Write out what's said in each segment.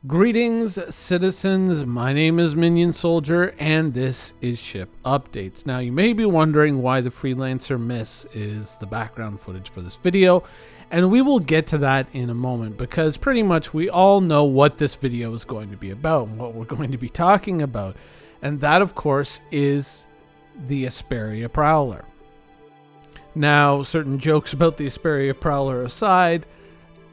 Greetings, citizens. My name is Minion Soldier, and this is Ship Updates. Now, you may be wondering why the Freelancer Miss is the background footage for this video, and we will get to that in a moment, because pretty much we all know what this video is going to be about and what we're going to be talking about. And that, of course, is the Asperia Prowler. Now, certain jokes about the Asperia Prowler aside,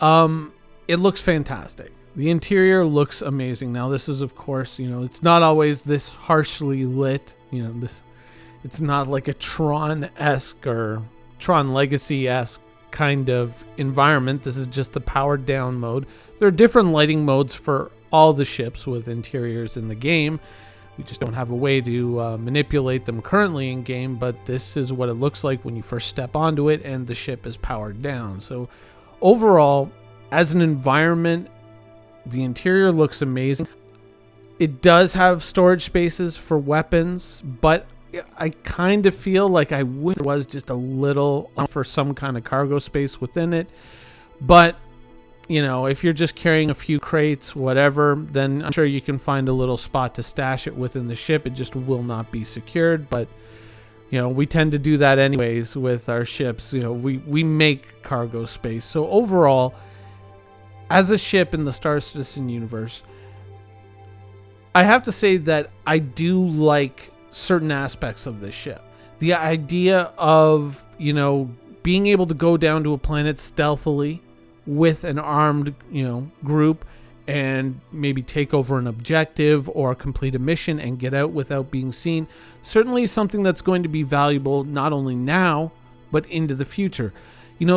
it looks fantastic. The interior looks amazing. Now, this is, of course, it's not always this harshly lit. It's not like a Tron-esque or Tron Legacy-esque kind of environment. This is just the powered down mode. There are different lighting modes for all the ships with interiors in the game. We just don't have a way to manipulate them currently in game, but this is what it looks like when you first step onto it and the ship is powered down. So overall, as an environment, the interior looks amazing. It does have storage spaces for weapons, but I kind of feel like I wish there was just a little for some kind of cargo space within it. But, if you're just carrying a few crates, whatever, then I'm sure you can find a little spot to stash it within the ship. It just will not be secured, but we tend to do that anyways with our ships. We make cargo space. So overall, as a ship in the Star Citizen universe, I have to say that I do like certain aspects of this ship. The idea of, being able to go down to a planet stealthily with an armed, group and maybe take over an objective or complete a mission and get out without being seen, certainly something that's going to be valuable not only now, but into the future.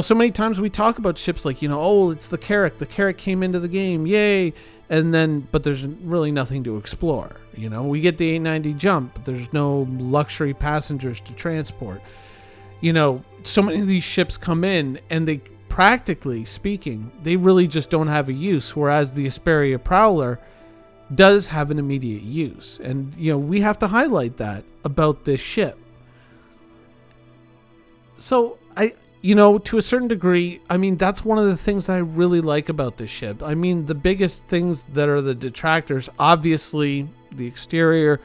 So many times we talk about ships like, it's the Carrack. The Carrack came into the game, yay! But there's really nothing to explore. We get the 890 jump, but there's no luxury passengers to transport. So many of these ships come in and they, practically speaking, they really just don't have a use, whereas the Asperia Prowler does have an immediate use. And, we have to highlight that about this ship. So, to a certain degree, that's one of the things that I really like about this ship. The biggest things that are the detractors, obviously, the exterior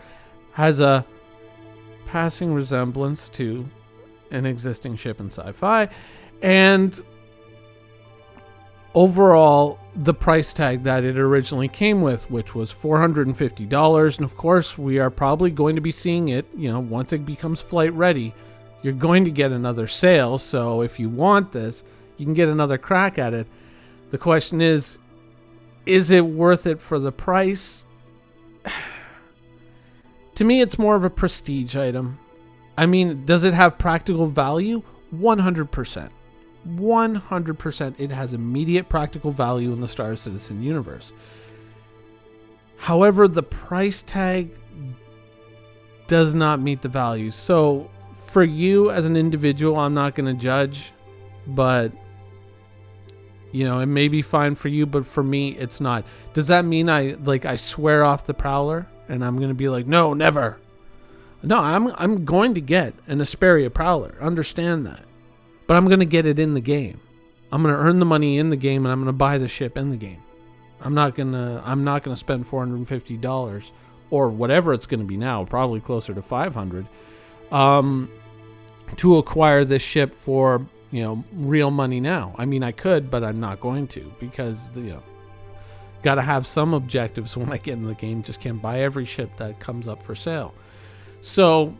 has a passing resemblance to an existing ship in sci-fi, and overall, the price tag that it originally came with, which was $450, and of course, we are probably going to be seeing it, once it becomes flight ready. You're going to get another sale, so if you want this, you can get another crack at it. The question is it worth it for the price? To me, it's more of a prestige item. Does it have practical value? 100%. 100% it has immediate practical value in the Star Citizen universe. However, the price tag does not meet the value. So for you as an individual, I'm not going to judge, but it may be fine for you, but for me, it's not. Does that mean I swear off the Prowler and I'm going to be like, no, never? No, I'm going to get an Asperia Prowler. Understand that. But I'm going to get it in the game. I'm going to earn the money in the game and I'm going to buy the ship in the game. I'm not going to spend $450 or whatever it's going to be now, probably closer to $500. To acquire this ship for, real money now. I could, but I'm not going to, because, got to have some objectives when I get in the game. Just can't buy every ship that comes up for sale. So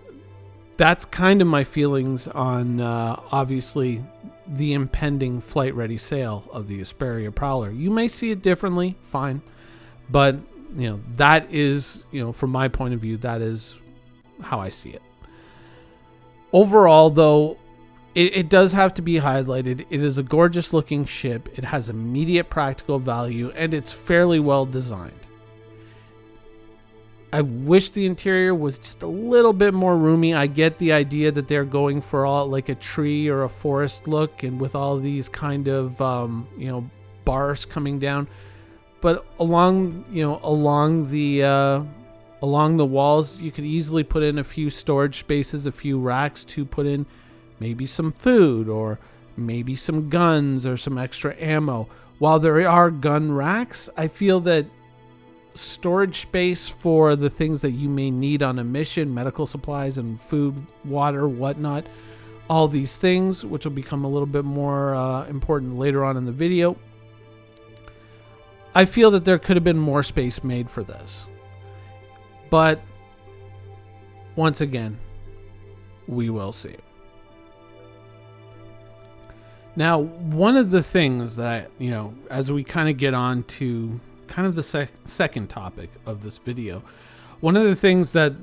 that's kind of my feelings on, obviously, the impending flight-ready sale of the Asperia Prowler. You may see it differently, fine. But, that is, from my point of view, that is how I see it. Overall, though, it does have to be highlighted. It is a gorgeous looking ship. It has immediate practical value, and it's fairly well designed. I wish the interior was just a little bit more roomy. I get the idea that they're going for all like a tree or a forest look, and with all these kind of bars coming down. But along the walls, you could easily put in a few storage spaces, a few racks to put in maybe some food or maybe some guns or some extra ammo. While there are gun racks, I feel that storage space for the things that you may need on a mission, medical supplies and food, water, whatnot. All these things, which will become a little bit more important later on in the video. I feel that there could have been more space made for this. But once again, we will see. Now, one of the things that as we kind of get on to kind of the second topic of this video, one of the things that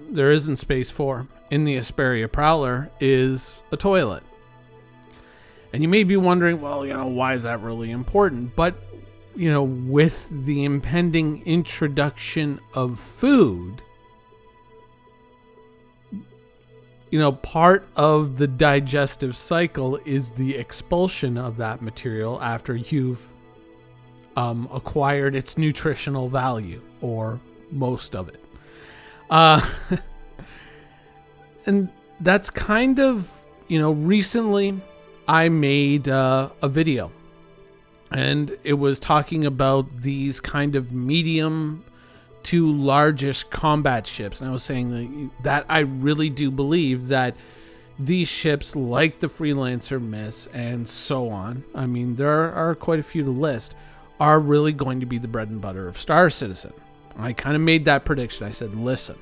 there isn't space for in the Asperia Prowler is a toilet. And you may be wondering, well, why is that really important? But, with the impending introduction of food, part of the digestive cycle is the expulsion of that material after you've acquired its nutritional value, or most of it. And that's kind of, recently I made a video, and it was talking about these kind of medium to largish combat ships. And I was saying that I really do believe that these ships, like the Freelancer Miss and so on, I mean, there are quite a few to list, are really going to be the bread and butter of Star Citizen. I kind of made that prediction. I said, listen,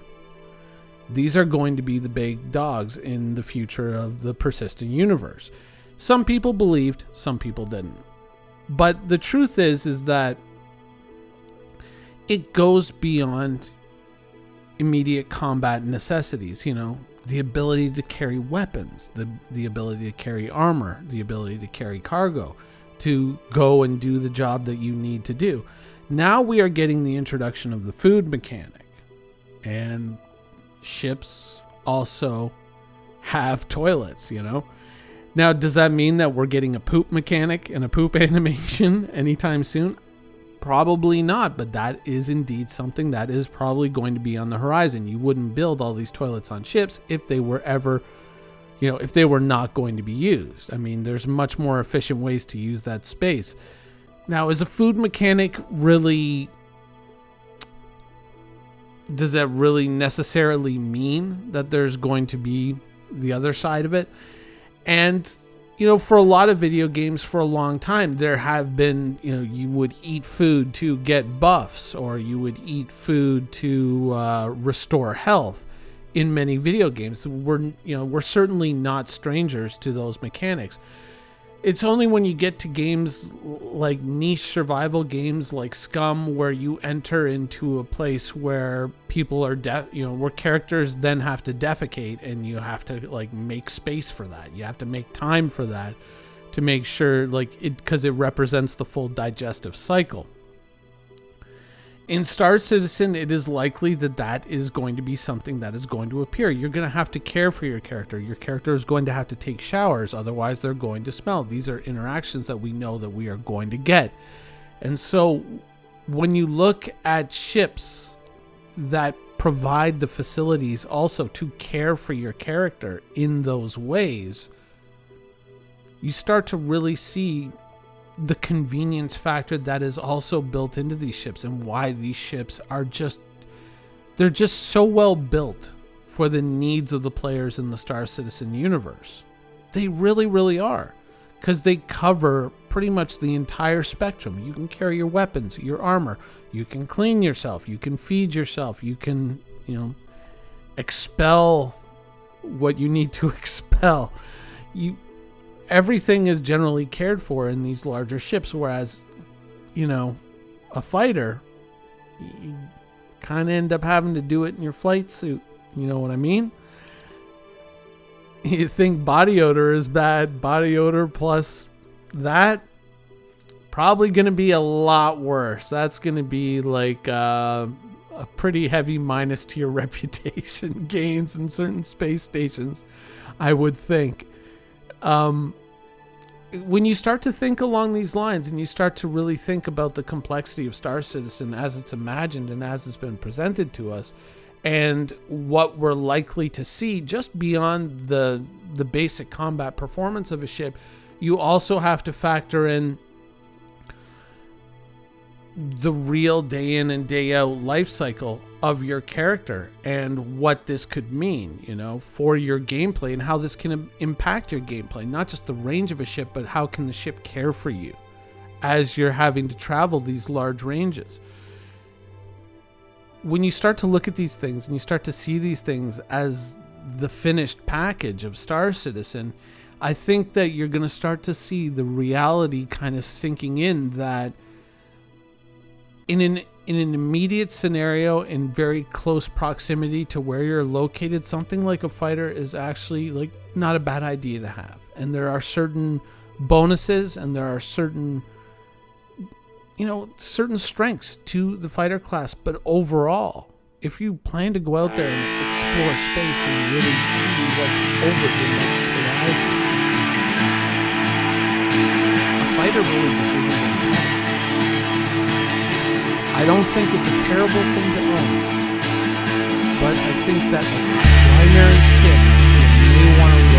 these are going to be the big dogs in the future of the persistent universe. Some people believed, some people didn't. But the truth is that it goes beyond immediate combat necessities, the ability to carry weapons, the ability to carry armor, the ability to carry cargo, to go and do the job that you need to do. Now we are getting the introduction of the food mechanic, and ships also have toilets, Now, does that mean that we're getting a poop mechanic and a poop animation anytime soon? Probably not, but that is indeed something that is probably going to be on the horizon. You wouldn't build all these toilets on ships if they were ever, if they were not going to be used. I mean, there's much more efficient ways to use that space. Now, is a food mechanic really, does that really necessarily mean that there's going to be the other side of it? And for a lot of video games for a long time, there have been, you would eat food to get buffs, or you would eat food to restore health in many video games. We're certainly not strangers to those mechanics. It's only when you get to games like niche survival games like Scum, where you enter into a place where people are where characters then have to defecate, and you have to make space for that. You have to make time for that to make sure because it represents the full digestive cycle. In Star Citizen, it is likely that is going to be something that is going to appear. You're going to have to care for your character. Your character is going to have to take showers, otherwise they're going to smell. These are interactions that we know that we are going to get. And so when you look at ships that provide the facilities also to care for your character in those ways, you start to really see the convenience factor that is also built into these ships, and why these ships are they're just so well built for the needs of the players in the Star Citizen universe. They really, really are, because they cover pretty much the entire spectrum. You can carry your weapons, your armor, you can clean yourself, you can feed yourself, you can, expel what you need to expel. Everything is generally cared for in these larger ships, whereas, a fighter, you kind of end up having to do it in your flight suit. You know what I mean? You think body odor is bad. Body odor plus that, probably going to be a lot worse. That's going to be like a pretty heavy minus to your reputation gains in certain space stations, I would think. When you start to think along these lines, and you start to really think about the complexity of Star Citizen as it's imagined and as it's been presented to us, and what we're likely to see just beyond the basic combat performance of a ship, you also have to factor in the real day in and day out life cycle of your character and what this could mean, for your gameplay and how this can impact your gameplay. Not just the range of a ship, but how can the ship care for you as you're having to travel these large ranges. When you start to look at these things and you start to see these things as the finished package of Star Citizen, I think that you're going to start to see the reality kind of sinking in that in an immediate scenario, in very close proximity to where you're located, something like a fighter is actually like not a bad idea to have. And there are certain bonuses and there are certain strengths to the fighter class. But overall, if you plan to go out there and explore space and really see what's over the next horizon, a fighter really just isn't going to happen. I don't think it's a terrible thing to own, but I think that as a primary ship, you may want to